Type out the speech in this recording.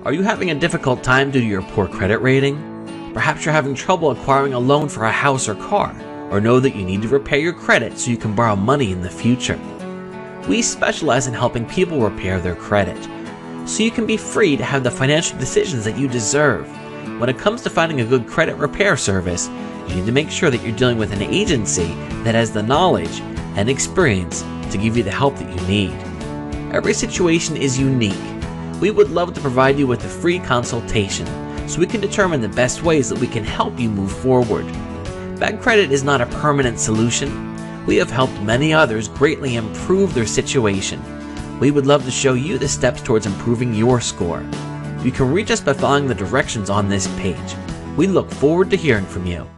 Are you having a difficult time due to your poor credit rating? Perhaps you're having trouble acquiring a loan for a house or car, or know that you need to repair your credit so you can borrow money in the future. We specialize in helping people repair their credit, so you can be free to have the financial decisions that you deserve. When it comes to finding a good credit repair service, you need to make sure that you're dealing with an agency that has the knowledge and experience to give you the help that you need. Every situation is unique. We would love to provide you with a free consultation so we can determine the best ways that we can help you move forward. Bad credit is not a permanent solution. We have helped many others greatly improve their situation. We would love to show you the steps towards improving your score. You can reach us by following the directions on this page. We look forward to hearing from you.